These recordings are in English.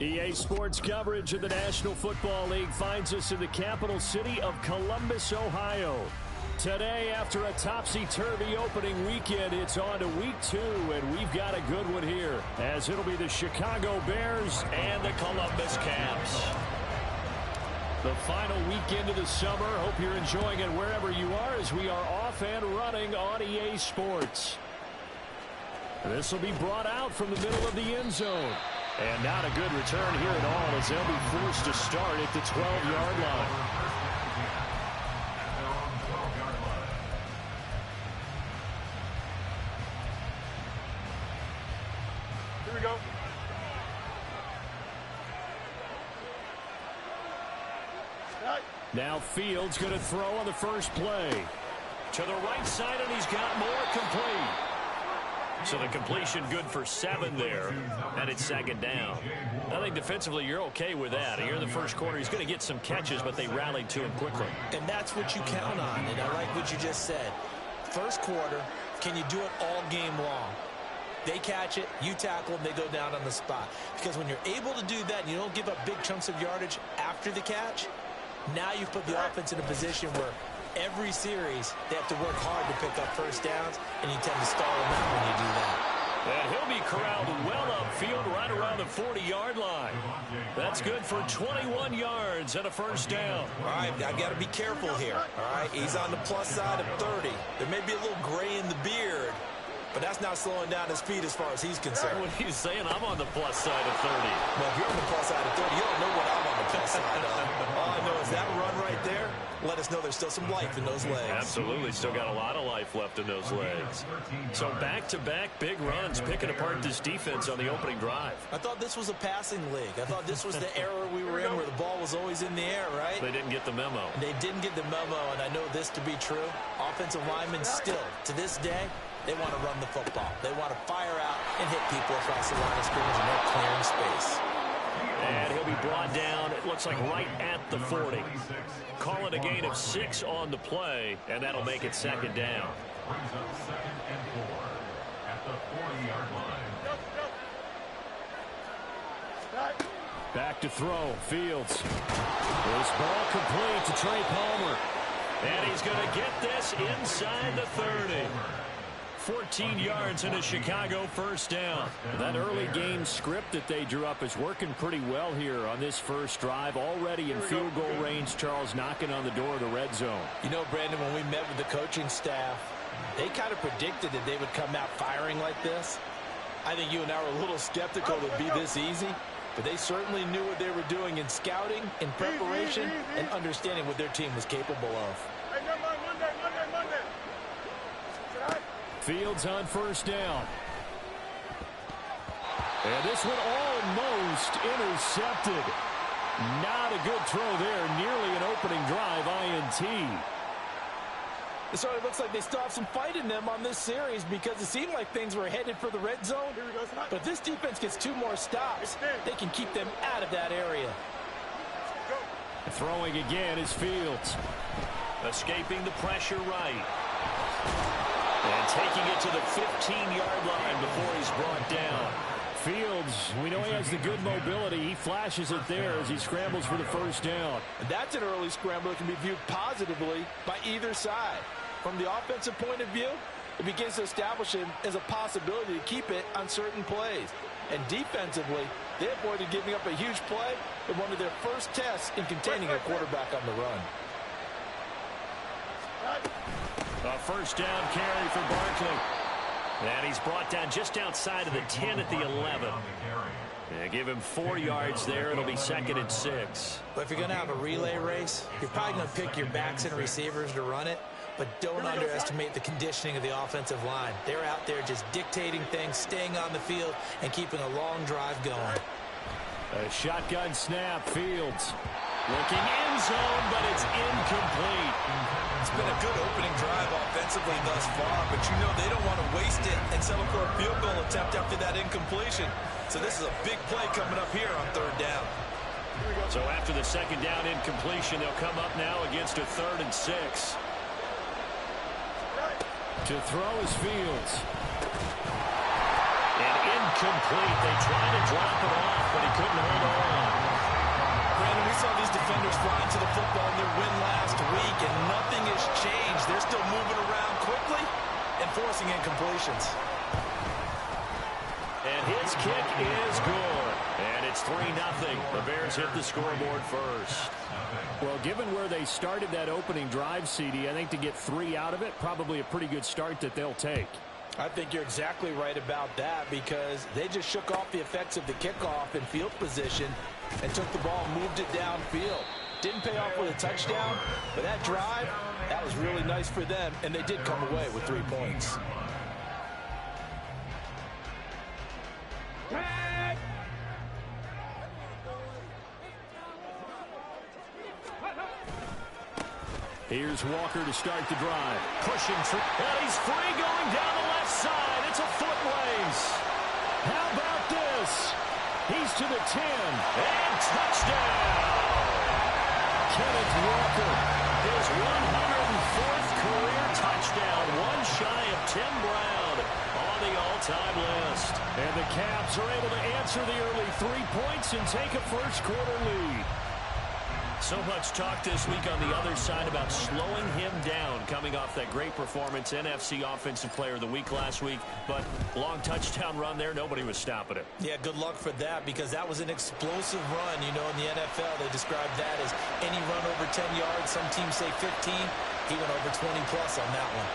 EA Sports coverage of the National Football League finds us in the capital city of Columbus, Ohio. Today, after a topsy-turvy opening weekend, it's on to week 2, and we've got a good one here, as it'll be the Chicago Bears and the Columbus Caps. The final weekend of the summer. Hope you're enjoying it wherever you are, as we are off and running on EA Sports. This will be brought out from the middle of the end zone. And not a good return here at all, as they'll be forced to start at the 12-yard line. Here we go. Now Fields going to throw on the first play. To the right side, and he's got more complete. So the completion good for 7 there, and it's second down. I think defensively you're okay with that. Here in the first quarter, he's going to get some catches, but they rallied to him quickly. And that's what you count on, and I like what you just said. First quarter, can you do it all game long? They catch it, you tackle them, they go down on the spot. Because when you're able to do that and you don't give up big chunks of yardage after the catch, now you've put the offense in a position where every series, they have to work hard to pick up first downs, and you tend to stall them out when you do that. And he'll be corralled well upfield right around the 40-yard line. That's good for 21 yards and a first down. All right, I've got to be careful here. All right, he's on the plus side of 30. There may be a little gray in the beard, but that's not slowing down his speed as far as he's concerned. What are you saying? I'm on the plus side of 30. Well, if you're on the plus side of 30, you don't know what I'm on the plus side of. All I know is that run right there let us know there's still some life in those legs. Absolutely. Still got a lot of life left in those legs. So back-to-back big runs, picking apart this defense on the opening drive. I thought this was a passing league. I thought this was the era we were in where the ball was always in the air, right? They didn't get the memo. They didn't get the memo, and I know this to be true. Offensive linemen still, to this day, they want to run the football. They want to fire out and hit people across the line of scrimmage, and they're clearing space. And he'll be brought down, it looks like right at the 40. Call it a gain of 6 on the play, and that'll make it second down. Brings up 2nd and 4 at the 40-yard line. Back to throw, Fields. This ball complete to Trey Palmer. And he's going to get this inside the 30. 14 yards and a Chicago first down. That early game script that they drew up is working pretty well here on this first drive. Already in field goal range, Charles, knocking on the door of the red zone. You know, Brandon, when we met with the coaching staff, they kind of predicted that they would come out firing like this. I think you and I were a little skeptical it would be this easy, but they certainly knew what they were doing in scouting, in preparation, and understanding what their team was capable of. Monday. Fields on first down. And this one almost intercepted. Not a good throw there. Nearly an opening drive INT. It certainly looks like they still have some fight in them on this series because it seemed like things were headed for the red zone. But if this defense gets 2 more stops, they can keep them out of that area. Throwing again is Fields. Escaping the pressure right. And taking it to the 15-yard line before he's brought down. Fields, we know he has the good mobility. He flashes it there as he scrambles for the first down. And that's an early scramble that can be viewed positively by either side. From the offensive point of view, it begins to establish him as a possibility to keep it on certain plays. And defensively, they avoided giving up a huge play in one of their first tests in containing a quarterback on the run. A first down carry for Barkley. And he's brought down just outside of the 10 at the 11. Yeah, give him 4 yards there. It'll be 2nd and 6. But if you're going to have a relay race, you're probably going to pick your backs and receivers to run it. But don't underestimate the conditioning of the offensive line. They're out there just dictating things, staying on the field, and keeping a long drive going. A shotgun snap, Fields. Looking end zone, but it's incomplete. It's been a good opening drive offensively thus far, but you know they don't want to waste it and settle for a field goal attempt after that incompletion. So this is a big play coming up here on 3rd down. So after the 2nd down incompletion, they'll come up now against a 3rd and 6. To throw is Fields. And incomplete. They tried to drop it off, but he couldn't hold on. Brandon, we saw these defenders flying to the football in their win last week, and nothing has changed. They're still moving around quickly and forcing incompletions. And his kick is good. And it's 3-0. The Bears hit the scoreboard first. Well, given where they started that opening drive, CD, I think to get 3 out of it, probably a pretty good start that they'll take. I think you're exactly right about that because they just shook off the effects of the kickoff in field position and took the ball and moved it downfield. Didn't pay off with a touchdown, but that drive, that was really nice for them, and they did come away with 3 points. Here's Walker to start the drive. Pushing through. And he's free going down the left side. It's a foot race. How about this? He's to the 10. And touchdown. Kenneth Walker, his 104th career touchdown. One shy of Tim Brown on the all-time list. And the Cavs are able to answer the early 3 points and take a first-quarter lead. So much talk this week on the other side about slowing him down coming off that great performance, NFC Offensive Player of the Week last week. But long touchdown run there, nobody was stopping it. Yeah, good luck for that because that was an explosive run. You know, in the NFL, they describe that as any run over 10 yards. Some teams say 15. He went over 20-plus on that one.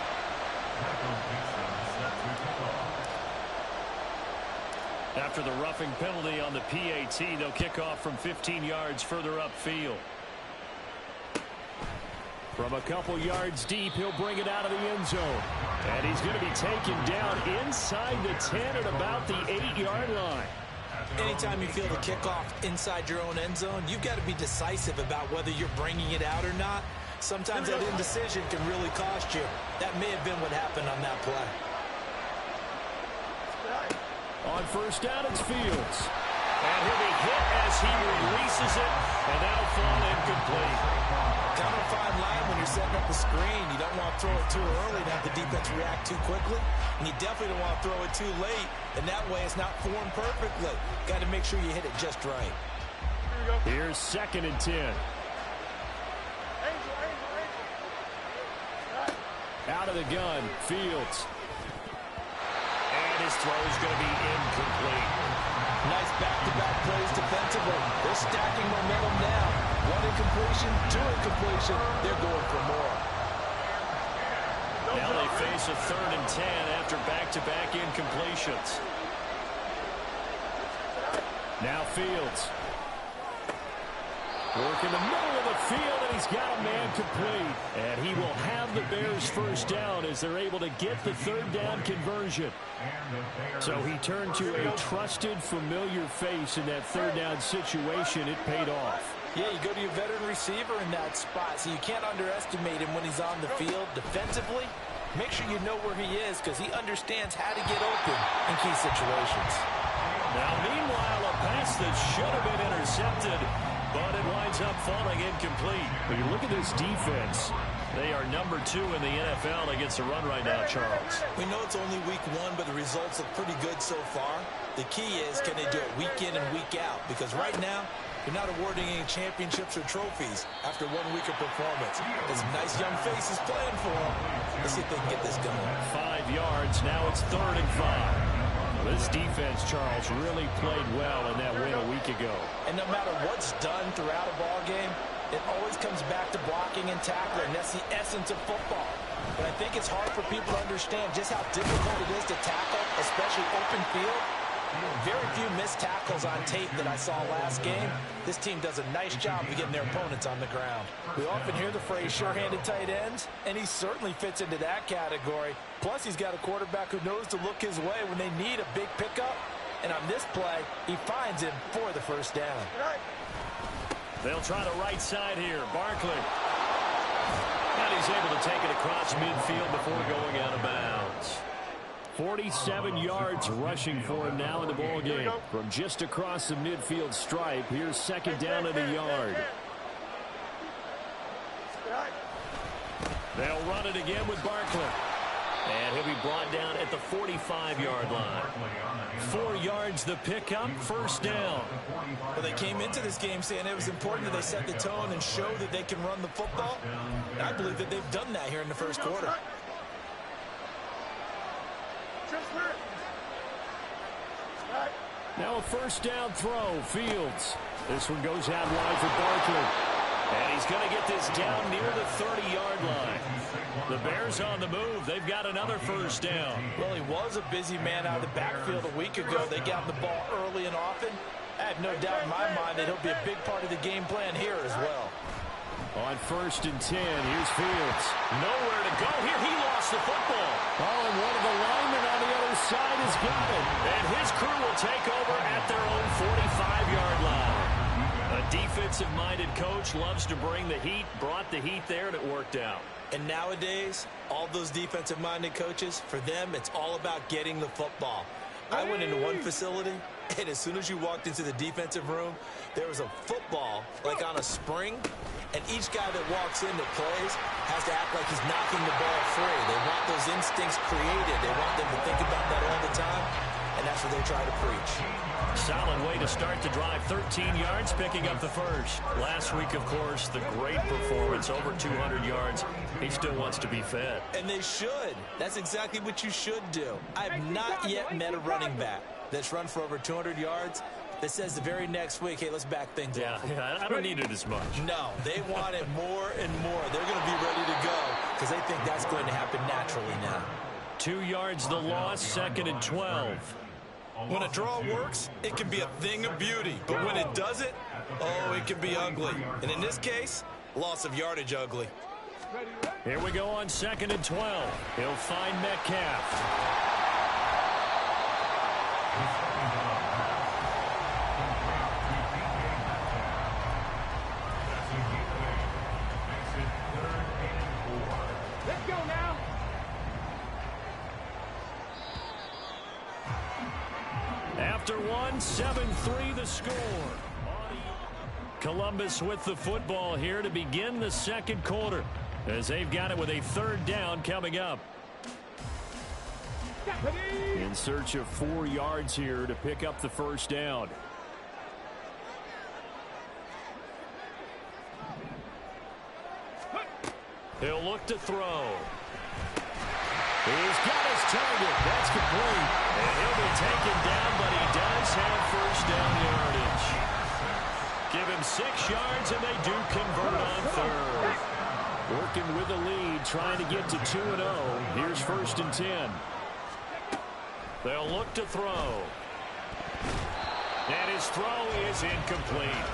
After the roughing penalty on the PAT, they'll kick off from 15 yards further upfield. From a couple yards deep, he'll bring it out of the end zone. And he's going to be taken down inside the 10 at about the 8-yard line. Anytime you feel the kickoff inside your own end zone, you've got to be decisive about whether you're bringing it out or not. Sometimes that indecision can really cost you. That may have been what happened on that play. On first down, it's Fields. And he'll be hit as he releases it, and that'll fall incomplete. Kind of a fine line when you're setting up a screen. You don't want to throw it too early and have the defense react too quickly. And you definitely don't want to throw it too late, and that way it's not formed perfectly. Got to make sure you hit it just right. Here's 2nd and 10. Out of the gun, Fields. And his throw is going to be incomplete. Nice back-to-back plays defensively. They're stacking momentum now. 1 incompletion, 2 incompletion. They're going for more. Now they face a 3rd and 10 after back-to-back incompletions. Now Fields. Work in the middle of the field, and he's got a man complete. And he will have the Bears first down as they're able to get the 3rd down conversion. So he turned to a trusted, familiar face in that 3rd down situation. It paid off. Yeah, you go to your veteran receiver in that spot, so you can't underestimate him when he's on the field. Defensively, make sure you know where he is because he understands how to get open in key situations. Now, meanwhile, a pass that should have been intercepted, but it winds up falling incomplete. When you look at this defense, they are number 2 in the NFL against the run right now, Charles. We know it's only week 1, but the results look pretty good so far. The key is, can they do it week in and week out? Because right now, they're not awarding any championships or trophies after 1 week of performance. There's some nice young faces playing for them. Let's see if they can get this going. 5 yards. Now it's 3rd and 5. This defense, Charles, really played well in that win a week ago. And no matter what's done throughout a ball game, it always comes back to blocking and tackling. That's the essence of football. But I think it's hard for people to understand just how difficult it is to tackle, especially open field. Very few missed tackles on tape that I saw last game. This team does a nice job of getting their opponents on the ground. We often hear the phrase sure-handed tight ends, and he certainly fits into that category. Plus, he's got a quarterback who knows to look his way when they need a big pickup. And on this play, he finds him for the first down. They'll try the right side here. Barkley. And he's able to take it across midfield before going out of bounds. 47 yards rushing for him now in the ball game. From just across the midfield stripe, here's 2nd down and a yard. They'll run it again with Barkley. And he'll be brought down at the 45-yard line. 4 yards the pickup, first down. Well, they came into this game saying it was important that they set the tone and show that they can run the football. And I believe that they've done that here in the first quarter. Now a first down throw, Fields. This one goes out wide for Barkley. And he's going to get this down near the 30-yard line. The Bears on the move. They've got another first down. Well, he was a busy man out of the backfield a week ago. They got the ball early and often. I have no doubt in my mind that he'll be a big part of the game plan here as well. On 1st and 10, here's Fields. Nowhere to go here. He lost the football. Oh, and one of the linemen on the other side has got it. And his crew will take over at their own 45-yard line. A defensive-minded coach loves to bring the heat, brought the heat there, and it worked out. And nowadays, all those defensive-minded coaches, for them, it's all about getting the football. I went into one facility, and as soon as you walked into the defensive room, there was a football, like on a spring, and each guy that walks in that plays has to act like he's knocking the ball free. They want those instincts created. They want them to think about that all the time, and that's what they try to preach. Solid way to start the drive. 13 yards, picking up the first. Last week, of course, the great performance, over 200 yards. He still wants to be fed. And they should. That's exactly what you should do. I have not yet met a running back that's run for over 200 yards that says the very next week, hey, let's back things up. Yeah, I don't need it as much. No, they want it more and more. They're going to be ready to go because they think that's going to happen naturally now. 2 yards the loss, 2nd and 12. When a draw works, it can be a thing of beauty. But when it doesn't, oh, it can be ugly. And in this case, loss of yardage ugly. Here we go on 2nd and 12. He'll find Metcalf. Let's go now. After one, 7-3 the score. Columbus with the football here to begin the second quarter, as they've got it with a 3rd down coming up. In search of 4 yards here to pick up the first down. He'll look to throw. He's got his target. That's complete. And he'll be taken down, but he does have first down yardage. Give him 6 yards, and they do convert on 3rd. Working with the lead, trying to get to 2-0. Here's 1st and 10. They'll look to throw. And his throw is incomplete.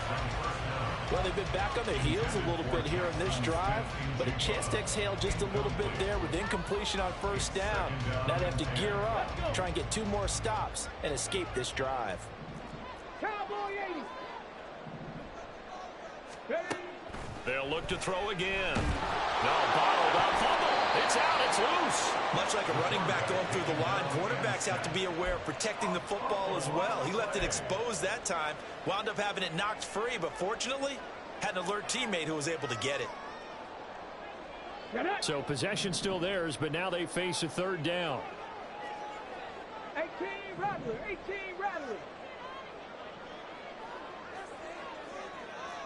Well, they've been back on their heels a little bit here in this drive, but a chance to exhale just a little bit there with incompletion on 1st down. Now they have to gear up, try and get 2 more stops, and escape this drive. Cowboy 80. They'll look to throw again. No, bottled up. Fumble. It's out. It's loose. Much like a running back going through the line, quarterbacks have to be aware of protecting the football as well. He left it exposed that time, wound up having it knocked free, but fortunately, had an alert teammate who was able to get it. So possession still theirs, but now they face a 3rd down. 18 Rattler. 18 Rattler.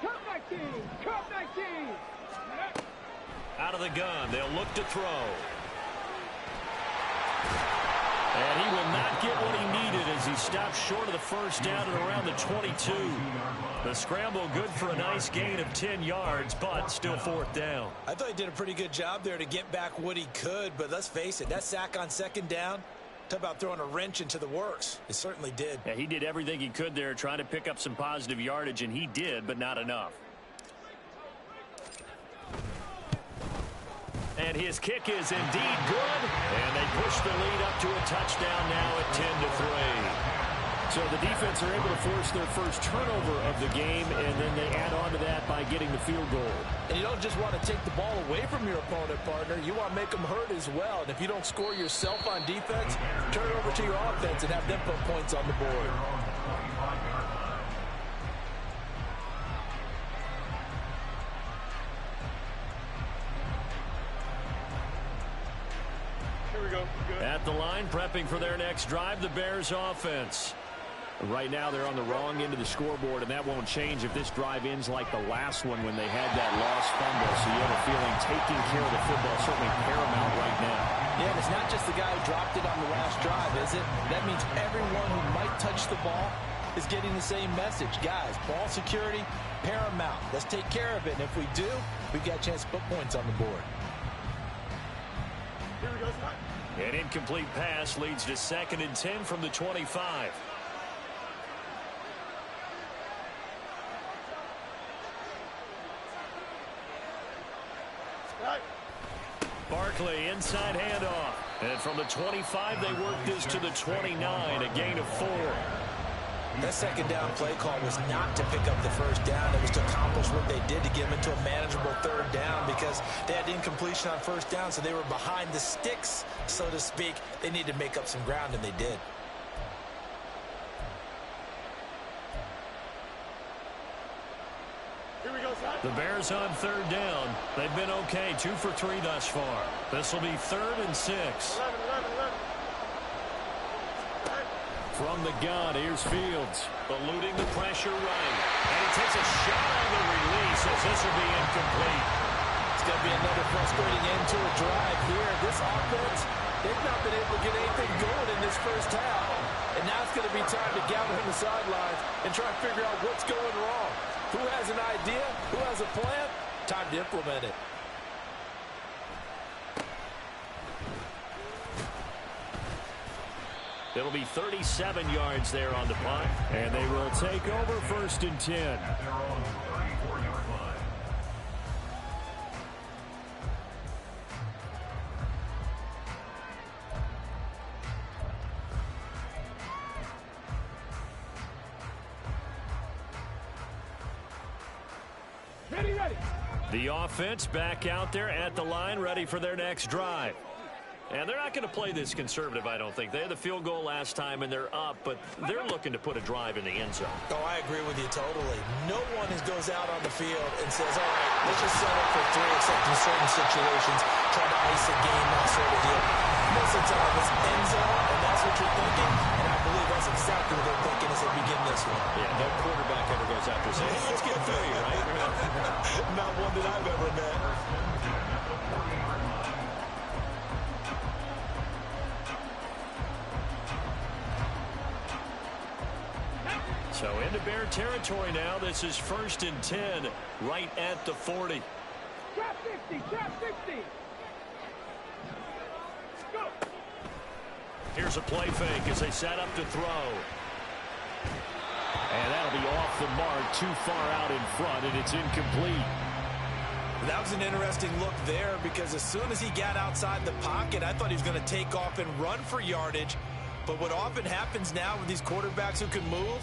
Cup 19. Cup 19. Out of the gun, they'll look to throw. And he will not get what he needed as he stops short of the first down at around the 22. The scramble good for a nice gain of 10 yards, but still 4th down. I thought he did a pretty good job there to get back what he could, but let's face it, that sack on 2nd down, talk about throwing a wrench into the works. It certainly did. Yeah, he did everything he could there, trying to pick up some positive yardage, and he did, but not enough. And his kick is indeed good. And they push the lead up to a touchdown now at 10-3. So the defense are able to force their first turnover of the game, and then they add on to that by getting the field goal. And you don't just want to take the ball away from your opponent, partner. You want to make them hurt as well. And if you don't score yourself on defense, turn it over to your offense and have them put points on the board. Here we go. At the line, prepping for their next drive, the Bears offense. Right now, they're on the wrong end of the scoreboard, and that won't change if this drive ends like the last one when they had that lost fumble. So you have a feeling taking care of the football is certainly paramount right now. Yeah, and it's not just the guy who dropped it on the last drive, is it? That means everyone who might touch the ball is getting the same message. Guys, ball security, paramount. Let's take care of it. And if we do, we've got a chance to put points on the board. An incomplete pass leads to 2nd and 10 from the 25. Barkley, inside handoff. And from the 25, they work this to the 29, a gain of 4. That second down play call was not to pick up the first down. It was to accomplish what they did to get them into a manageable 3rd down because they had incompletion on 1st down, so they were behind the sticks, so to speak. They needed to make up some ground, and they did. The Bears on 3rd down. They've been okay, 2 for 3 thus far. This will be 3rd and 6. From the gun, here's Fields, eluding the pressure right. And he takes a shot on the release as this will be incomplete. It's going to be another frustrating end to a drive here. This offense, they've not been able to get anything going in this first half. And now it's going to be time to gather on the sidelines and try to figure out what's going wrong. Who has an idea? Who has a plan? Time to implement it. It'll be 37 yards there on the punt. And they will take over 1st and 10. At their own 34-yard line. Ready. The offense back out there at the line, ready for their next drive. And they're not going to play this conservative, I don't think. They had the field goal last time, and they're up, but they're looking to put a drive in the end zone. Oh, I agree with you totally. No one goes out on the field and says, all right, let's just set up for 3, except in certain situations, try to ice a game, that sort of deal. Most of the time, it's end zone, and that's what you're thinking, and I believe that's exactly what they're thinking as they begin this one. Yeah, no quarterback ever goes out there saying, hey, let's get through you, right? Not one that I've ever met. So into Bear territory now. This is 1st and 10 right at the 40. Trap 50. Go. Here's a play fake as they set up to throw. And that'll be off the mark, too far out in front, and it's incomplete. That was an interesting look there because as soon as he got outside the pocket, I thought he was going to take off and run for yardage. But what often happens now with these quarterbacks who can move,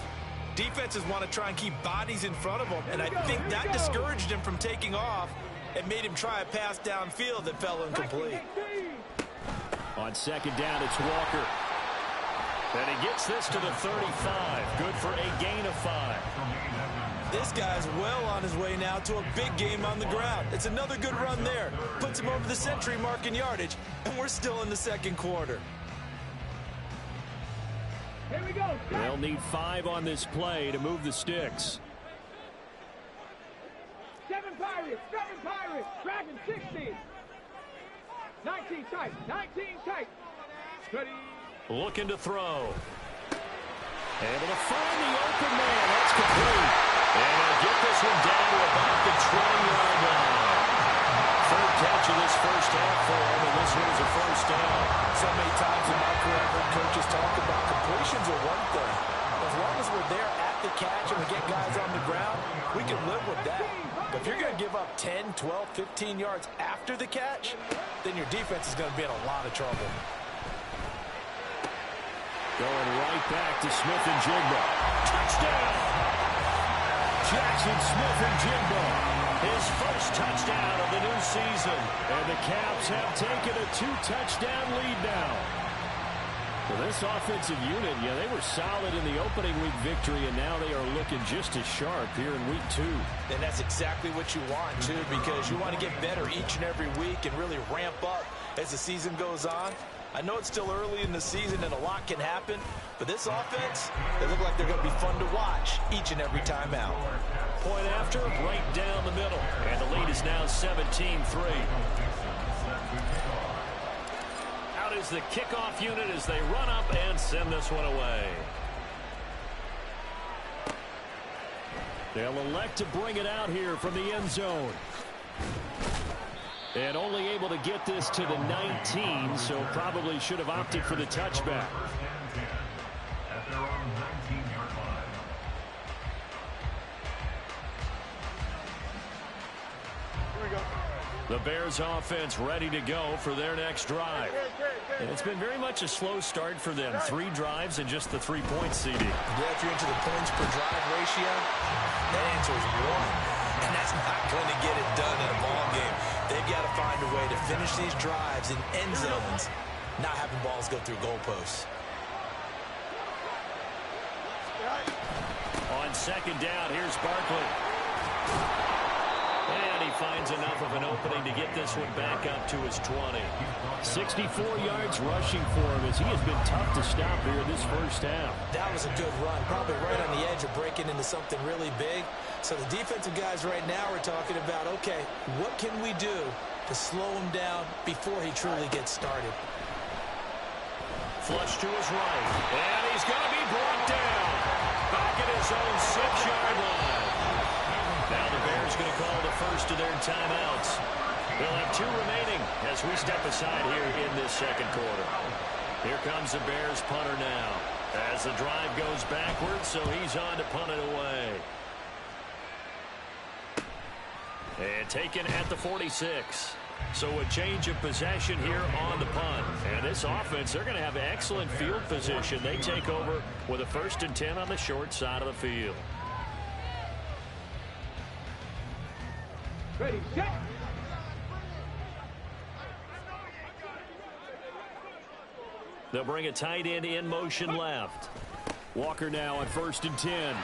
defenses want to try and keep bodies in front of them, and I think that discouraged him from taking off and made him try a pass downfield that fell incomplete. On 2nd down, it's Walker. And he gets this to the 35. Good for a gain of 5. This guy's well on his way now to a big game on the ground. It's another good run there. Puts him over the century mark in yardage, and we're still in the 2nd quarter. Here we go. They'll need 5 on this play to move the sticks. 7 Pirates. Dragon 60. 19 tight. Ready. Looking to throw. Able to find the open man. That's complete. And they'll get this one down to about the 20-yard line. 3rd catch of this first half for him, and this one is a 1st down. So many times in my career, I've heard coaches talk about completions are one thing. As long as we're there at the catch and we get guys on the ground, we can live with that. But if you're going to give up 10, 12, 15 yards after the catch, then your defense is going to be in a lot of trouble. Going right back to Smith and Jigba. Touchdown! Jackson Smith-Njigba, his first touchdown of the new season. And the Caps have taken a 2-touchdown lead now. Well, this offensive unit, yeah, they were solid in the opening week victory, and now they are looking just as sharp here in week 2. And that's exactly what you want, too, because you want to get better each and every week and really ramp up as the season goes on. I know it's still early in the season and a lot can happen, but this offense, they look like they're going to be fun to watch each and every time out. Point after, right down the middle. And the lead is now 17-3. Out is the kickoff unit as they run up and send this one away. They'll elect to bring it out here from the end zone. And only able to get this to the 19, so probably should have opted for the touchback. At their own 19-yard line. Here we go. The Bears offense ready to go for their next drive. And it's been very much a slow start for them. 3 drives and just the 3-point CD. Yeah, if you're into the points per drive ratio, that answer is 1. And that's not going to get it done in a ball game. They've got to find a way to finish these drives in end zones, not having balls go through goalposts. On second down, here's Barkley. And he finds enough of an opening to get this one back up to his 20. 64 yards rushing for him as he has been tough to stop here this first half. That was a good run, probably right on the edge of breaking into something really big. So the defensive guys right now are talking about, okay, what can we do to slow him down before he truly gets started? Flush to his right, and he's going to be brought down back at his own 6-yard line. Now the Bears going to call the first of their timeouts. They'll have 2 remaining as we step aside here in this second quarter. Here comes the Bears punter now as the drive goes backwards, so he's on to punt it away. And taken at the 46. So a change of possession here on the punt. And this offense, they're going to have excellent field position. They take over with a 1st and 10 on the short side of the field. Ready, set. They'll bring a tight end in motion left. Walker now on 1st and 10.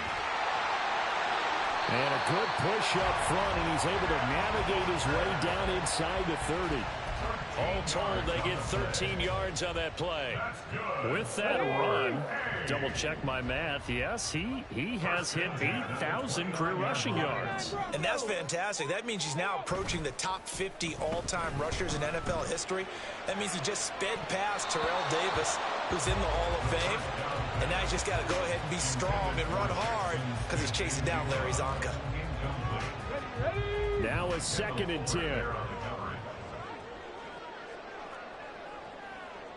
And a good push up front, and he's able to navigate his way down inside the 30. All told, they get 13 yards on that play. With that run, double check my math, yes, he has hit 8,000 career rushing yards. And that's fantastic. That means he's now approaching the top 50 all-time rushers in NFL history. That means he just sped past Terrell Davis, who's in the Hall of Fame. And now he's just got to go ahead and be strong and run hard because he's chasing down Larry Zonka. Now a 2nd and 10.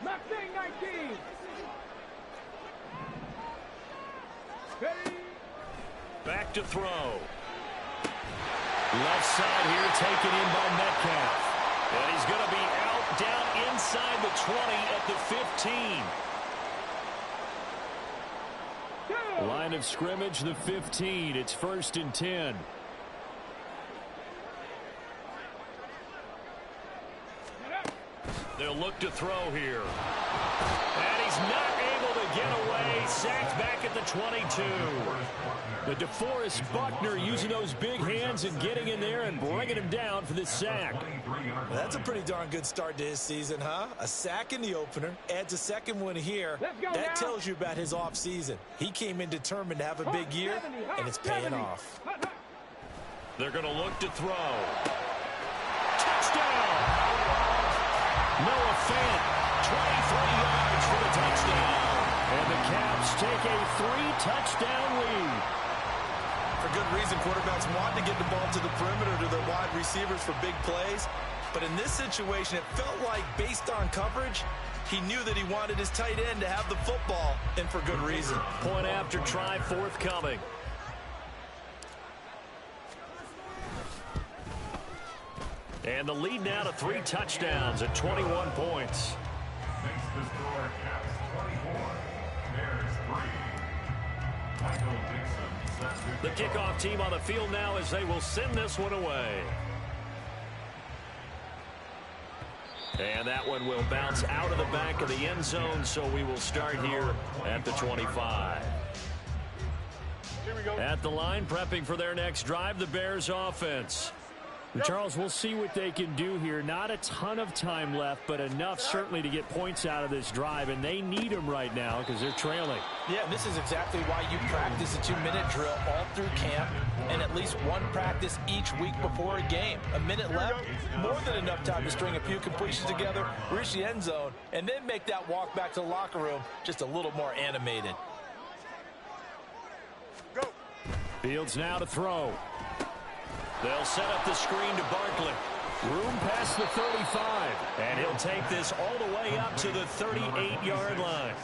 Mustang 19. Ready. Back to throw. Left side here taken in by Metcalf. And he's going to be out down inside the 20 at the 15. Line of scrimmage, the 15. It's 1st and 10. They'll look to throw here. And he's not able to get away. Sacked back at the 22. The DeForest Buckner using those big hands and getting in there and bringing him down for this sack. That's a pretty darn good start to his season, huh? A sack in the opener, adds a 2nd one here. That tells you about his offseason. He came in determined to have a big year, and it's paying off. They're going to look to throw. Touchdown! Noah Fant, 23 yards for the touchdown. And the Caps take a 3-touchdown lead. For good reason, quarterbacks want to get the ball to the perimeter to their wide receivers for big plays. But in this situation, it felt like, based on coverage, he knew that he wanted his tight end to have the football, and for good reason. Point after try forthcoming. And the lead now to 3 touchdowns at 21 points. Makes the score Caps 24, Bears 3. Michael Dixon sets The kickoff team on the field now as they will send this one away. And that one will bounce out of the back of the end zone, so we will start here at the 25. Here we go. At the line, prepping for their next drive, the Bears offense. Charles, we'll see what they can do here. Not a ton of time left, but enough certainly to get points out of this drive, and they need them right now because they're trailing. Yeah, this is exactly why you practice a 2-minute drill all through camp and at least one practice each week before a game. A minute left, more than enough time to string a few completions together, reach the end zone, and then make that walk back to the locker room just a little more animated. Go. Fields now to throw. They'll set up the screen to Barkley. Room past the 35. And he'll take this all the way up to the 38-yard line.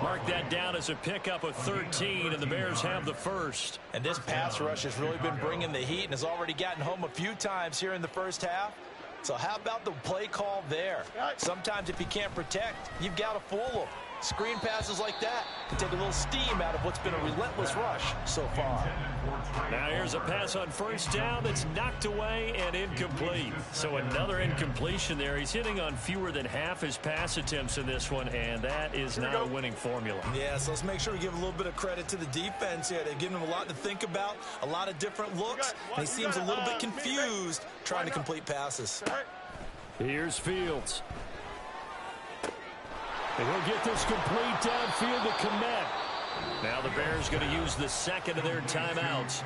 Mark that down as a pickup of 13, and the Bears have the first. And this pass rush has really been bringing the heat and has already gotten home a few times here in the first half. So how about the play call there? Sometimes if you can't protect, you've got to fool them. Screen passes like that can take a little steam out of what's been a relentless rush so far. Now here's a pass on first down that's knocked away and incomplete. So another incompletion there. He's hitting on fewer than half his pass attempts in this one, and that is not a winning formula. Yeah, so let's make sure we give a little bit of credit to the defense here. They've given him a lot to think about, a lot of different looks, and he seems a little bit confused trying to complete passes. Here's Fields. And he'll get this complete downfield to Komet. Now the Bears going to use the second of their timeouts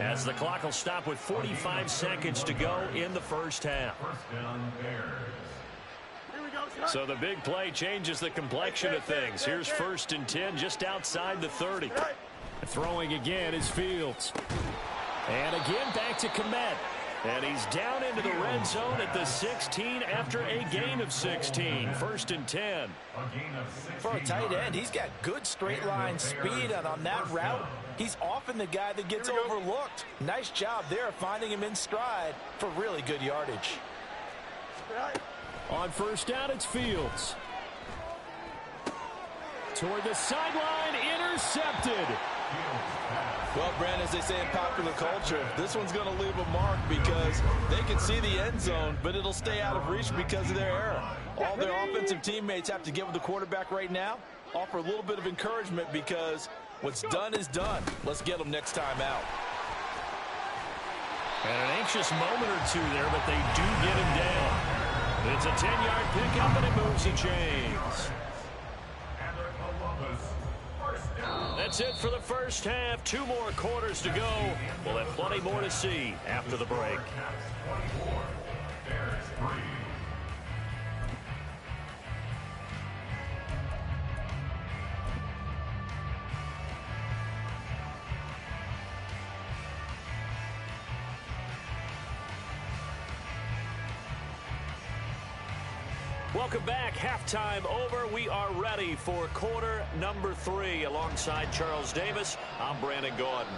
as the clock will stop with 45 seconds to go in the first half. So the big play changes the complexion of things. Here's 1st and 10 just outside the 30. Throwing again is Fields. And again back to Komet. And he's down into the red zone at the 16 after a gain of 16. 1st and 10. For a tight end, he's got good straight line speed, and on that route, he's often the guy that gets overlooked. Nice job there finding him in stride for really good yardage. On first down, it's Fields. Toward the sideline, intercepted. Well, Brandon, as they say in popular culture, this one's going to leave a mark because they can see the end zone, but it'll stay out of reach because of their error. All their offensive teammates have to get with the quarterback right now, offer a little bit of encouragement because what's done is done. Let's get them next time out. And an anxious moment or two there, but they do get him down. It's a 10-yard pickup, and it moves the chains. That's it for the first half. 2 more quarters to go. We'll have plenty more to see after the break. Welcome back. Halftime over. We are ready for quarter number 3. Alongside Charles Davis, I'm Brandon Gordon.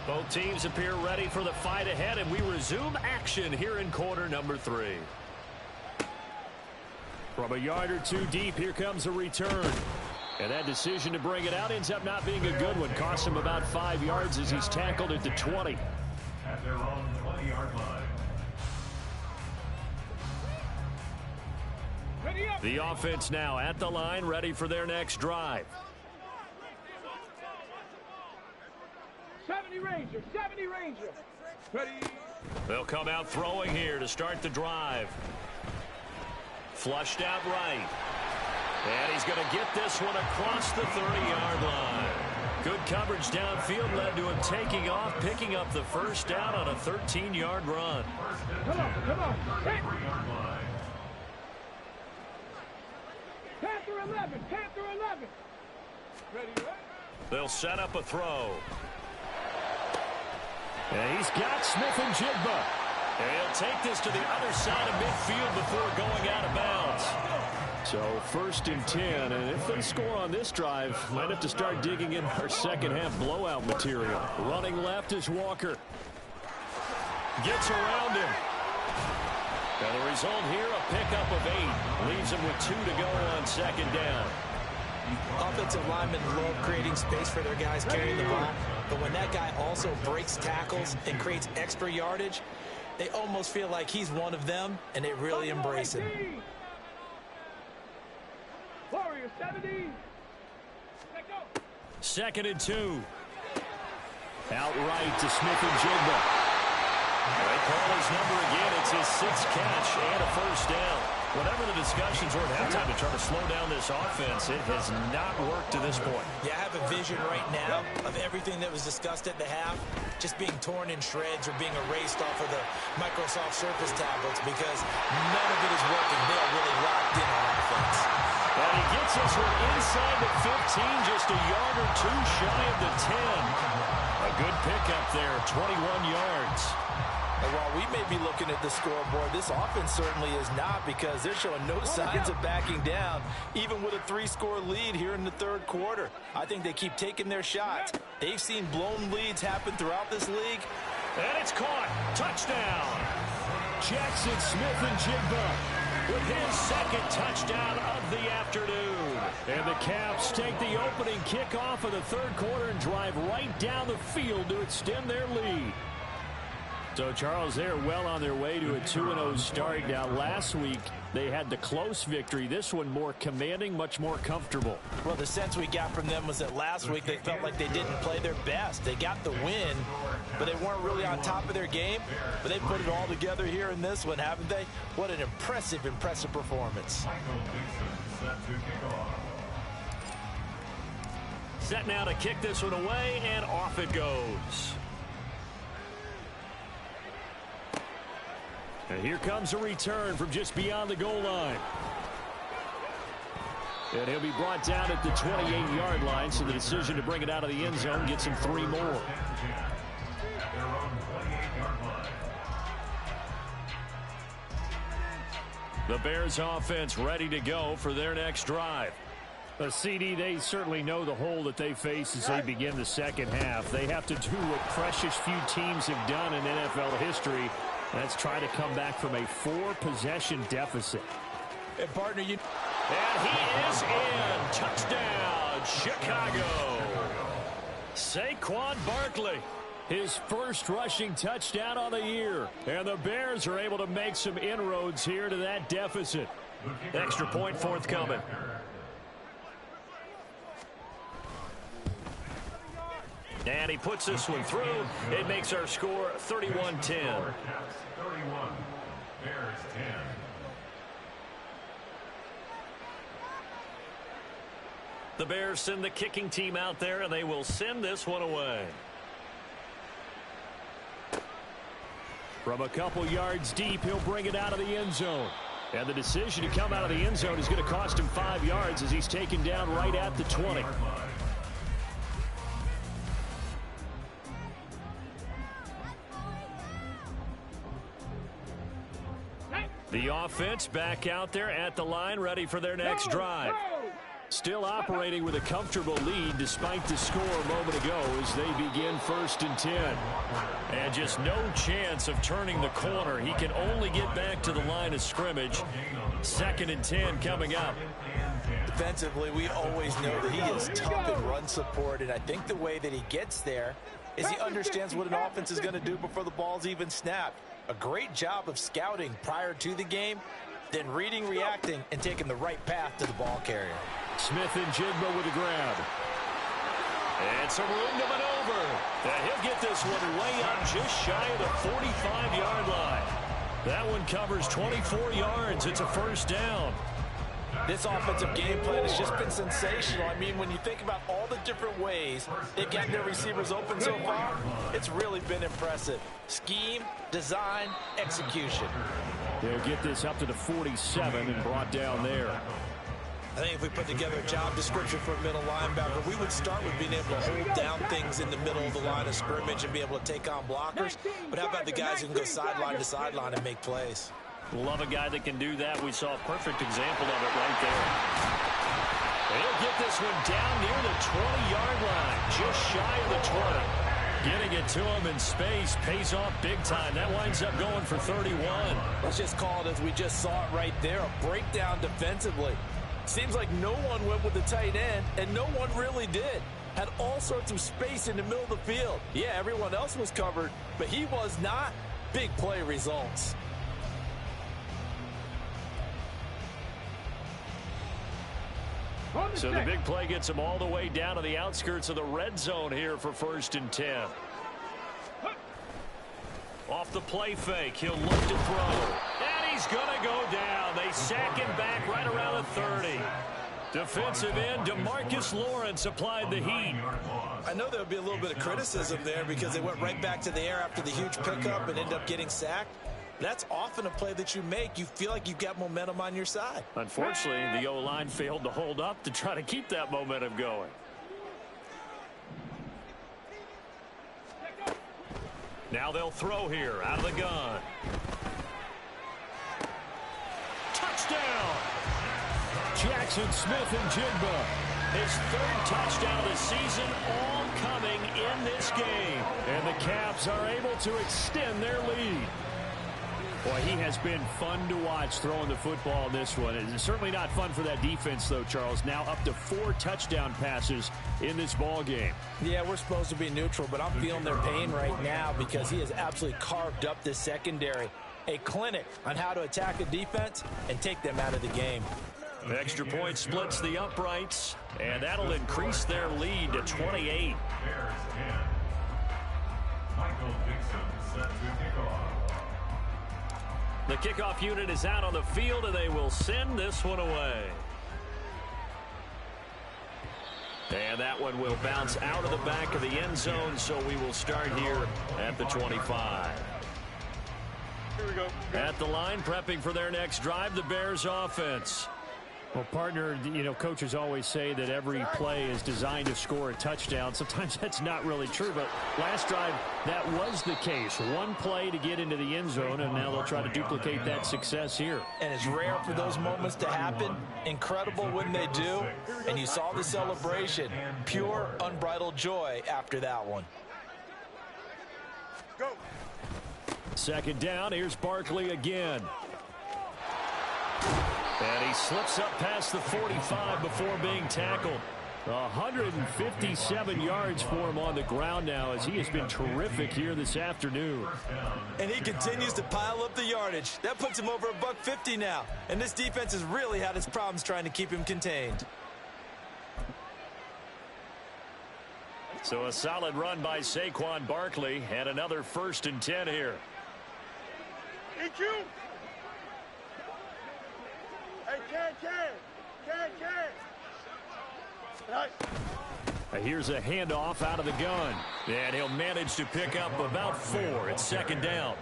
Both teams appear ready for the fight ahead, and we resume action here in quarter number 3. From a yard or two deep, here comes a return. And that decision to bring it out ends up not being a good one. Costs him about 5 yards as he's tackled at the 20. At their own 20-yard line. The offense now at the line, ready for their next drive. 70 Ranger, 70 Ranger. Ready. They'll come out throwing here to start the drive. Flushed out right. And he's going to get this one across the 30-yard line. Good coverage downfield led to him taking off, picking up the first down on a 13-yard run. Come on, come on. Hit. Panther 11, Panther 11. Ready, ready. They'll set up a throw. And he's got Smith and Jigba. And he'll take this to the other side of midfield before going out of bounds. So 1st and 10, and if they score on this drive, might have to start digging in our second half blowout material. Running left is Walker. Gets around him. And the result here, a pickup of 8. Leaves him with 2 to go on second down. Offensive linemen love creating space for their guys carrying the ball, but when that guy also breaks tackles and creates extra yardage, they almost feel like he's one of them, and they really embrace him. Warrior 70. Let go. 2nd and 2. Outright to Smith and Jigba. They call his number again. It's his 6th catch and a first down. Whatever the discussions were at halftime to try to slow down this offense, it has not worked to this point. Yeah, I have a vision right now of everything that was discussed at the half just being torn in shreds or being erased off of the Microsoft Surface tablets because none of it is working. They are really locked in on offense. And he gets this one inside the 15, just a yard or two shy of the 10. A good pickup there, 21 yards. And while we may be looking at the scoreboard, this offense certainly is not because they're showing no signs of backing down, even with a 3-score lead here in the third quarter. I think they keep taking their shots. They've seen blown leads happen throughout this league. And it's caught. Touchdown. Jackson Smith-Njigba with his 2nd touchdown of the afternoon. And the Caps take the opening kickoff of the third quarter and drive right down the field to extend their lead. So, Charles, they're well on their way to a 2-0 start. Now, last week, they had the close victory. This one more commanding, much more comfortable. Well, the sense we got from them was that last week they felt like they didn't play their best. They got the win, but they weren't really on top of their game. But they put it all together here in this one, haven't they? What an impressive performance. Set now to kick this one away, and off it goes. And here comes a return from just beyond the goal line. And he'll be brought down at the 28-yard line, so the decision to bring it out of the end zone gets him 3 more. The Bears offense ready to go for their next drive. CD, they certainly know the hole that they face as they begin the second half. They have to do what precious few teams have done in NFL history. Let's try to come back from a 4-possession deficit. And partner, you... And he is in. Touchdown, Chicago. Saquon Barkley, his first rushing touchdown on the year. And the Bears are able to make some inroads here to that deficit. Extra point forthcoming. And he puts this one through. It makes our score 31-10. 31, Bears 10. The Bears send the kicking team out there, and they will send this one away. From a couple yards deep, he'll bring it out of the end zone. And the decision to come out of the end zone is going to cost him 5 yards as he's taken down right at the 20. The offense back out there at the line, ready for their next drive. Still operating with a comfortable lead despite the score a moment ago as they begin 1st and 10. And just no chance of turning the corner. He can only get back to the line of scrimmage. 2nd and 10 coming up. Defensively, we always know that he is tough in run support, and I think the way that he gets there is he understands what an offense is going to do before the ball's even snapped. A great job of scouting prior to the game, then reading, reacting, and taking the right path to the ball carrier. Smith-Njigba with a grab. And some room to maneuver. And he'll get this one way up just shy of the 45-yard line. That one covers 24 yards. It's a first down. This offensive game plan has just been sensational. I mean, when you think about all the different ways they've gotten their receivers open so far, it's really been impressive. Scheme, design, execution. They'll get this up to the 47 and brought down there. I think if we put together a job description for a middle linebacker, we would start with being able to hold down things in the middle of the line of scrimmage and be able to take on blockers. But how about the guys who can go sideline to sideline and make plays? Love a guy that can do that. We saw a perfect example of it right there. He'll get this one down near the 20-yard line, just shy of the 20. Getting it to him in space pays off big time. That winds up going for 31. Let's just call it as we just saw it right there, a breakdown defensively. Seems like no one went with the tight end, and no one really did. Had all sorts of space in the middle of the field. Yeah, everyone else was covered, but he was not. Big play results. So the big play gets him all the way down to the outskirts of the red zone here for 1st and 10. Off the play fake, he'll look to throw. And he's going to go down. They sack him back right around the 30. Defensive end DeMarcus Lawrence applied the heat. I know there would be a little bit of criticism there because they went right back to the air after the huge pickup and ended up getting sacked. That's often a play that you make. You feel like you've got momentum on your side. Unfortunately, the O-line failed to hold up to try to keep that momentum going. Now they'll throw here out of the gun. Touchdown! Jackson Smith-Njigba. His third touchdown of the season, all coming in this game. And the Caps are able to extend their lead. Boy, he has been fun to watch throwing the football in this one. It's certainly not fun for that defense, though, Charles. Now up to 4 touchdown passes in this ball game. Yeah, we're supposed to be neutral, but I'm feeling their pain right now because he has absolutely carved up this secondary. A clinic on how to attack a defense and take them out of the game. The extra point splits the uprights, and that'll increase their lead to 28. Michael Dixon set to kick off. The kickoff unit is out on the field, and they will send this one away. And that one will bounce out of the back of the end zone, so we will start here at the 25. Here we go. At the line, prepping for their next drive, the Bears offense. Well, partner, you know, coaches always say that every play is designed to score a touchdown. Sometimes that's not really true, but last drive, that was the case. One play to get into the end zone, and now they'll try to duplicate that success here. And it's rare for those moments to happen. Incredible when they do. And you saw the celebration. Pure, unbridled joy after that one. Go. Second down, here's Barkley again. And he slips up past the 45 before being tackled. 157 yards for him on the ground now as he has been terrific here this afternoon. And he continues to pile up the yardage. That puts him over $150 now. And this defense has really had its problems trying to keep him contained. So a solid run by Saquon Barkley and another 1st and 10 here. EQ. Hey, can. Nice. Here's a handoff out of the gun. And he'll manage to pick up about 4. It's 2nd down.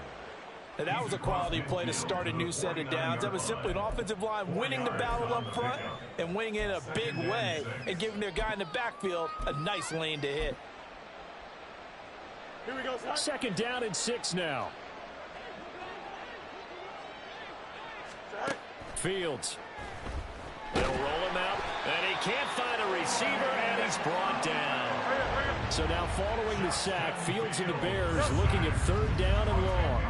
And that was a quality play to start a new set of downs. That was simply an offensive line winning the battle up front and winning it in a big way and giving their guy in the backfield a nice lane to hit. Here we go, son. 2nd down and 6 now. Fields. They'll roll him out, and he can't find a receiver, and he's brought down. So now following the sack, Fields and the Bears looking at 3rd down and long.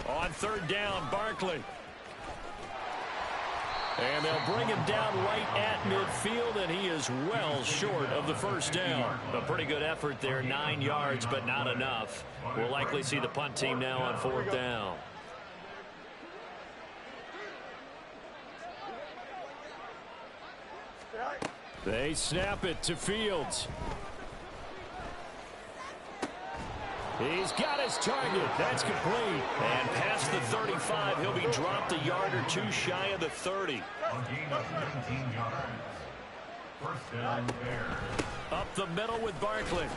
On 3rd down, Barkley. And they'll bring him down right at midfield, and he is well short of the 1st down. A pretty good effort there, 9 yards, but not enough. We'll likely see the punt team now on 4th down. They snap it to Fields. He's got his target. That's complete. And past the 35, he'll be dropped a yard or 2 shy of the 30. A gain of 19 yards. 1st down, Bears. Up the middle with Barkley.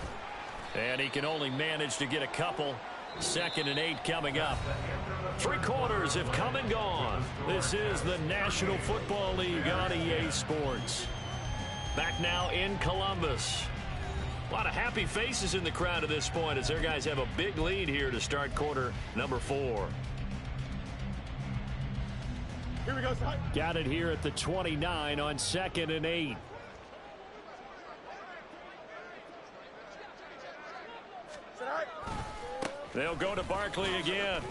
And he can only manage to get a couple. 2nd and 8 coming up. 3 quarters have come and gone. This is the National Football League on EA Sports. Back now in Columbus. A lot of happy faces in the crowd at this point as their guys have a big lead here to start quarter number 4. Here we go, son. Got it here at the 29 on 2nd and 8. They'll go to Barkley again.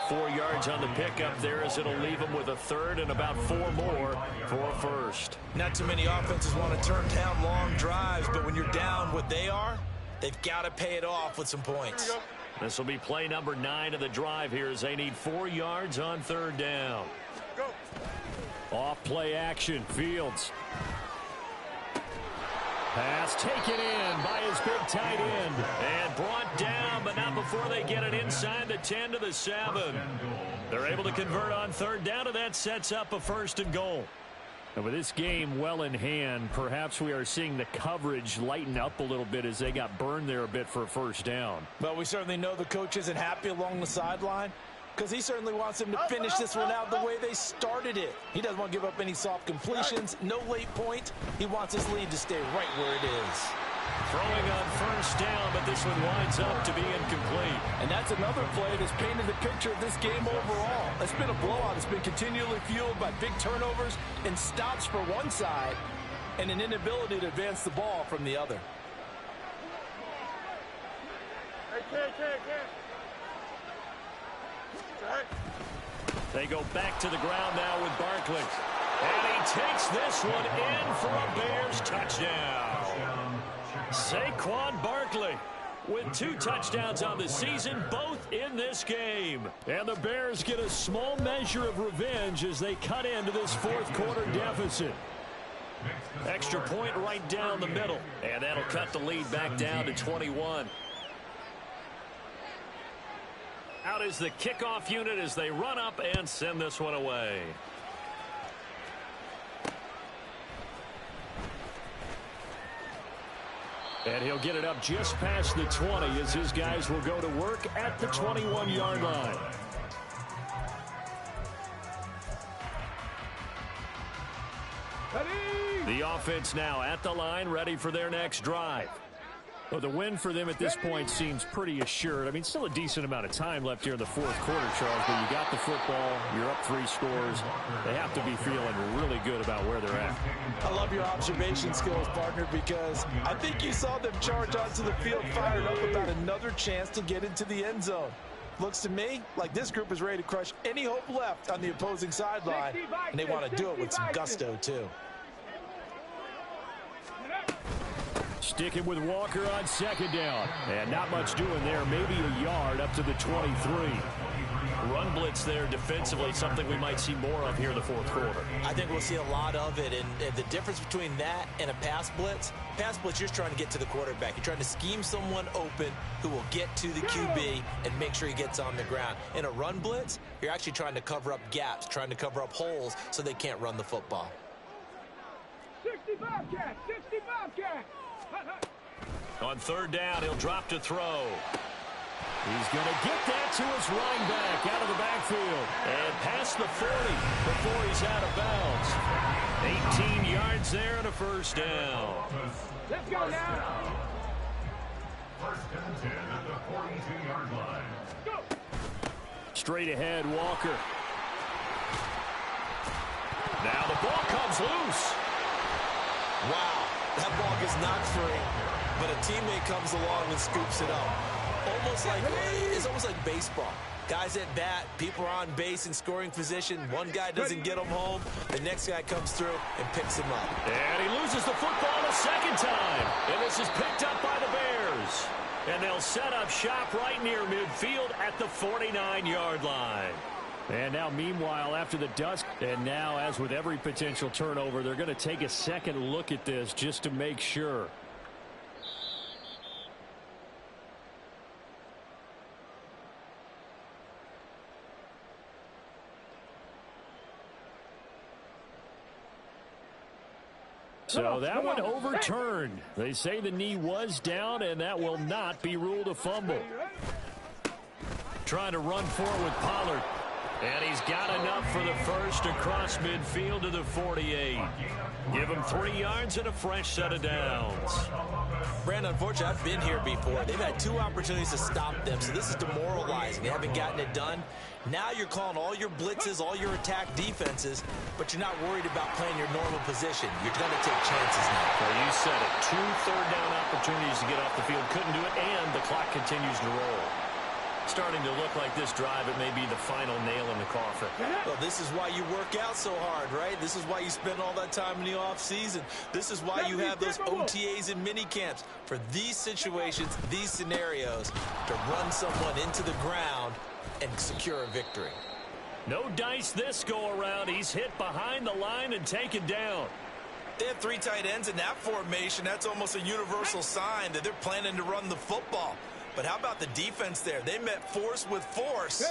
4 yards on the pickup there as it'll leave them with a 3rd and about 4 more for a 1st. Not too many offenses want to turn down long drives, but when you're down what they are, they've got to pay it off with some points. This will be play number 9 of the drive here as they need 4 yards on 3rd down. Off play action, Fields. Pass taken in by his big tight end. And brought down, but not before they get it inside the 10 to the 7. They're able to convert on third down, and that sets up a 1st and goal. And with this game well in hand, perhaps we are seeing the coverage lighten up a little bit as they got burned there a bit for a 1st down. Well, we certainly know the coach isn't happy along the sideline because he certainly wants them to finish this one out the way they started it. He doesn't want to give up any soft completions, no late point. He wants his lead to stay right where it is. Throwing on 1st down, but this one winds up to be incomplete. And that's another play that's painted the picture of this game overall. It's been a blowout. It's been continually fueled by big turnovers and stops for one side and an inability to advance the ball from the other. They go back to the ground now with Barkley. And he takes this one in for a Bears touchdown. Saquon Barkley with 2 touchdowns on the season, both in this game. And the Bears get a small measure of revenge as they cut into this 4th quarter deficit. Extra point right down the middle. And that'll cut the lead back down to 21. Out is the kickoff unit as they run up and send this one away. And he'll get it up just past the 20 as his guys will go to work at the 21-yard line. The offense now at the line, ready for their next drive. Well, the win for them at this point seems pretty assured. I mean, still a decent amount of time left here in the 4th quarter, Charles, but you got the football, you're up 3 scores. They have to be feeling really good about where they're at. I love your observation skills, partner, because I think you saw them charge onto the field fired up about another chance to get into the end zone. Looks to me like this group is ready to crush any hope left on the opposing sideline, and they want to do it with some gusto, too. Sticking with Walker on 2nd down. And not much doing there. Maybe a yard up to the 23. Run blitz there defensively, something we might see more of here in the 4th quarter. I think we'll see a lot of it. And the difference between that and a pass blitz, you're just trying to get to the quarterback. You're trying to scheme someone open who will get to the QB and make sure he gets on the ground. In a run blitz, you're actually trying to cover up gaps, trying to cover up holes so they can't run the football. 65 cat, 65 cat. On 3rd down, he'll drop to throw. He's going to get that to his running back out of the backfield. And past the 40 before he's out of bounds. 18 yards there and a 1st down. Let's go now. 1st and 10 at the 42-yard line. Go. Straight ahead, Walker. Now the ball comes loose. Wow, that ball gets knocked free, but a teammate comes along and scoops it up. It's almost like baseball. Guys at bat, people are on base in scoring position. One guy doesn't get him home. The next guy comes through and picks him up. And he loses the football a 2nd time. And this is picked up by the Bears. And they'll set up shop right near midfield at the 49-yard line. And now, meanwhile, after the dust, and now, as with every potential turnover, they're going to take a second look at this just to make sure. So that one overturned. They say the knee was down, and that will not be ruled a fumble. Trying to run forward with Pollard. And he's got enough for the 1st across midfield to the 48. Give him 3 yards and a fresh set of downs. Brandon, unfortunately, I've been here before. They've had 2 opportunities to stop them, so this is demoralizing. They haven't gotten it done. Now you're calling all your blitzes, all your attack defenses, but you're not worried about playing your normal position. You're going to take chances now. Well, you said it. 2 third-down opportunities to get off the field. Couldn't do it, and the clock continues to roll. Starting to look like this drive, it may be the final nail in the coffin. Well, this is why you work out so hard, right? This is why you spend all that time in the offseason. This is why you have those OTAs and mini camps for these situations, these scenarios, to run someone into the ground and secure a victory. No dice this go around. He's hit behind the line and taken down. They have 3 tight ends in that formation. That's almost a universal sign that they're planning to run the football. But how about the defense there? They met force with force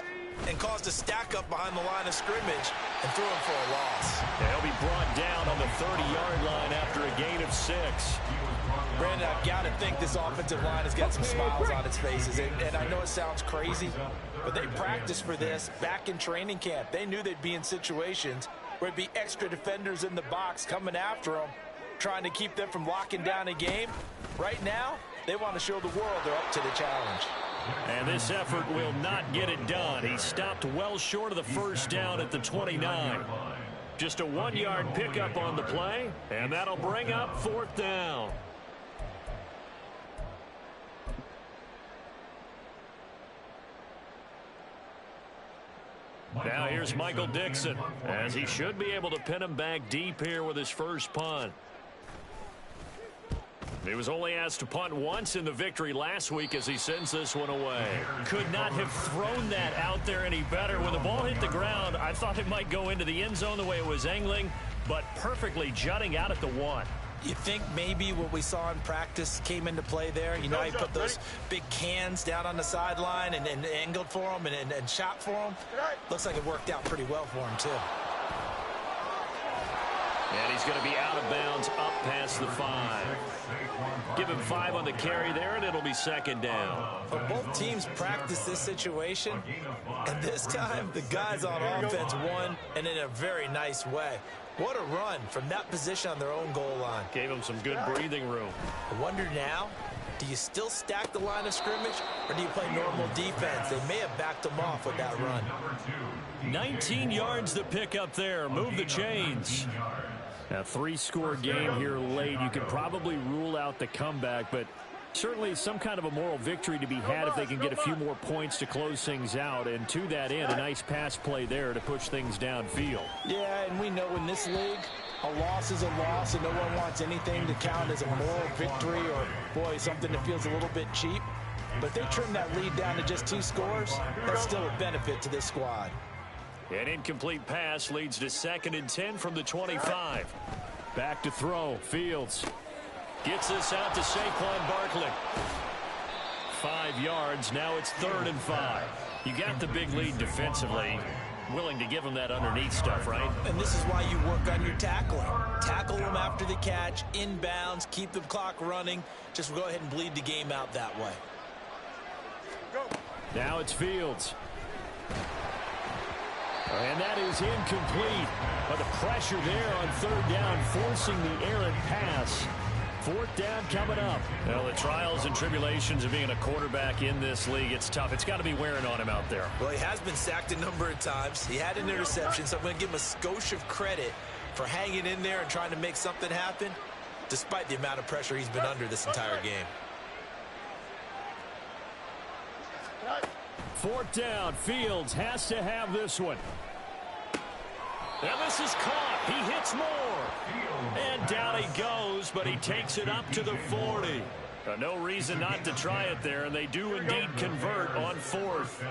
and caused a stack up behind the line of scrimmage and threw him for a loss. They'll be brought down on the 30-yard line after a gain of 6. Brandon, I've got to think this offensive line has got some smiles on its faces. And I know it sounds crazy, but they practiced for this back in training camp. They knew they'd be in situations where it'd be extra defenders in the box coming after them, trying to keep them from locking down a game. Right now, they want to show the world they're up to the challenge. And this effort will not get it done. He stopped well short of the first down at the 29. Just a 1-yard pickup on the play, and that'll bring up 4th down. Now here's Michael Dixon, as he should be able to pin him back deep here with his first punt. He was only asked to punt once in the victory last week as he sends this one away. Could not have thrown that out there any better. When the ball hit the ground, I thought it might go into the end zone the way it was angling, but perfectly jutting out at the 1. You think maybe what we saw in practice came into play there? You know, he put those big cans down on the sideline and angled for him and shot for him. Looks like it worked out pretty well for him, too. And he's going to be out of bounds up past the 5. Give him 5 on the carry there, and it'll be 2nd down. But both teams practice this situation, and this time the guys on offense won, and in a very nice way. What a run from that position on their own goal line. Gave him some good breathing room. I wonder now, do you still stack the line of scrimmage, or do you play normal defense? They may have backed them off with that run. 19 yards to pick up there. Move the chains. A 3-score game here late. You could probably rule out the comeback, but certainly some kind of a moral victory to be had if they can get a few more points to close things out. And to that end, a nice pass play there to push things downfield. Yeah, and we know in this league, a loss is a loss, and no one wants anything to count as a moral victory or, boy, something that feels a little bit cheap. But if they trim that lead down to just 2 scores, that's still a benefit to this squad. An incomplete pass leads to 2nd and 10 from the 25. Back to throw. Fields gets this out to Saquon Barkley. 5 yards. Now it's 3rd and 5. You got the big lead defensively. Willing to give them that underneath stuff, right? And this is why you work on your tackling. Tackle them after the catch, inbounds, keep the clock running. Just go ahead and bleed the game out that way. Now it's Fields. And that is incomplete. But the pressure there on 3rd down, forcing the errant pass. 4th down coming up. Well, the trials and tribulations of being a quarterback in this league, it's tough. It's got to be wearing on him out there. Well, he has been sacked a number of times. He had an interception, so I'm going to give him a skosh of credit for hanging in there and trying to make something happen, despite the amount of pressure he's been under this entire game. 4th down. Fields has to have this one. And this is caught. He hits more. And down he goes, but he takes it up to the 40. No reason not to try it there, and they do indeed convert on 4th.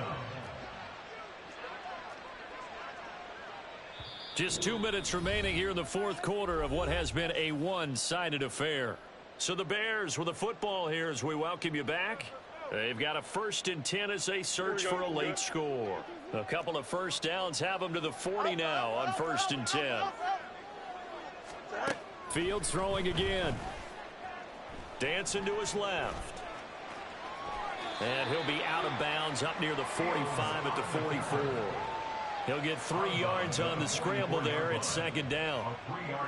Just 2 minutes remaining here in the 4th quarter of what has been a one-sided affair. So the Bears with the football here as we welcome you back. They've got a 1st and 10 as they search for a late score. A couple of first downs have them to the 40 now on 1st and 10. Fields throwing again. Dancing to his left. And he'll be out of bounds up near the 45 at the 44. He'll get 3 yards on the scramble there. It's 2nd down.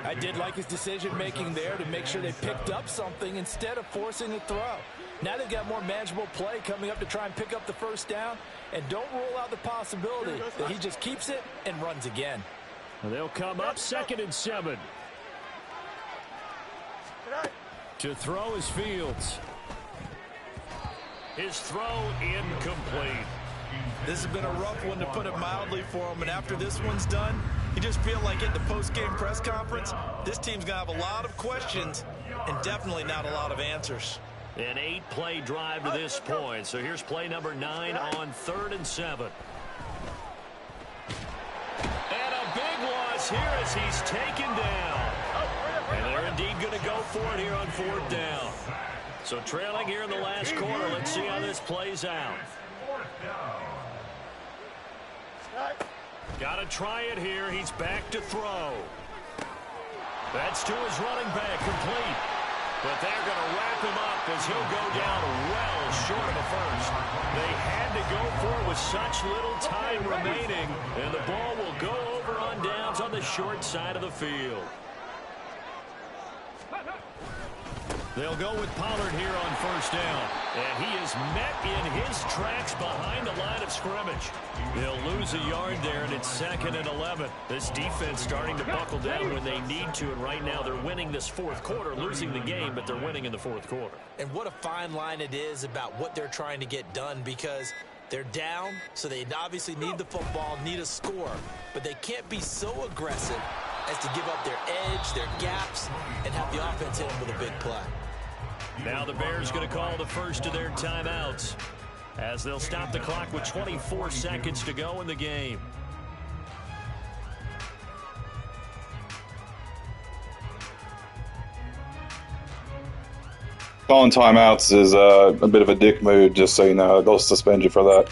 I did like his decision-making there to make sure they picked up something instead of forcing a throw. Now they've got more manageable play coming up to try and pick up the 1st down. And don't rule out the possibility that he just keeps it and runs again. They'll come up 2nd and 7. To throw is Fields. His throw incomplete. This has been a rough one, to put it mildly, for him. And after this one's done, you just feel like at the post-game press conference, this team's going to have a lot of questions and definitely not a lot of answers. An 8-play drive to this point. So here's play number 9 on 3rd and 7. And a big loss here as he's taken down. And they're indeed going to go for it here on 4th down. So trailing here in the last quarter. Let's see how this plays out. Got to try it here. He's back to throw. That's to his running back, complete. But they're going to wrap him up as he'll go down well short of a first. They had to go for it with such little time remaining, and the ball will go over on downs on the short side of the field. They'll go with Pollard here on 1st down. And he is met in his tracks behind the line of scrimmage. They'll lose a yard there, and it's 2nd and 11. This defense starting to buckle down when they need to, and right now they're winning this 4th quarter, losing the game, but they're winning in the 4th quarter. And what a fine line it is about what they're trying to get done, because they're down, so they obviously need the football, need a score, but they can't be so aggressive as to give up their edge, their gaps, and have the offense hit them with a big play. Now the Bears going to call the first of their timeouts as they'll stop the clock with 24 seconds to go in the game. Calling timeouts is a bit of a dick move, just so you know. They'll suspend you for that.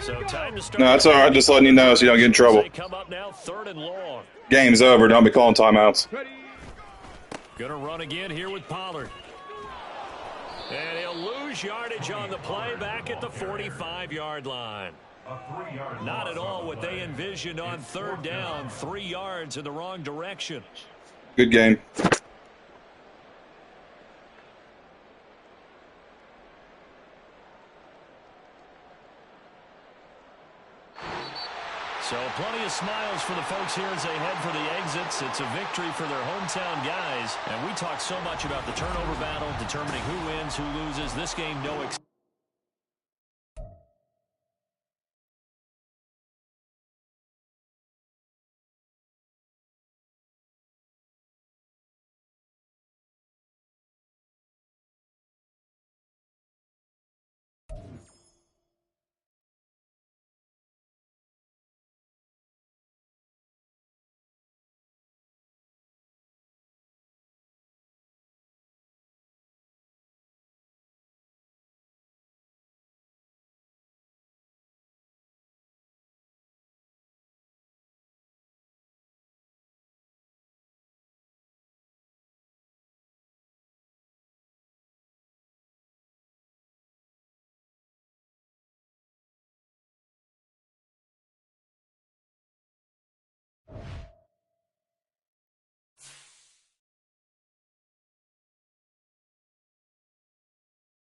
So time to start. No, that's all right. Just letting you know so you don't get in trouble. They come up now 3rd and long. Game's over. Don't be calling timeouts. Going to run again here with Pollard. And he'll lose yardage on the play back at the 45-yard line. Not at all what they envisioned on 3rd down. 3 yards in the wrong direction. Good game. So plenty of smiles for the folks here as they head for the exits. It's a victory for their hometown guys. And we talk so much about the turnover battle, determining who wins, who loses. This game, no exception.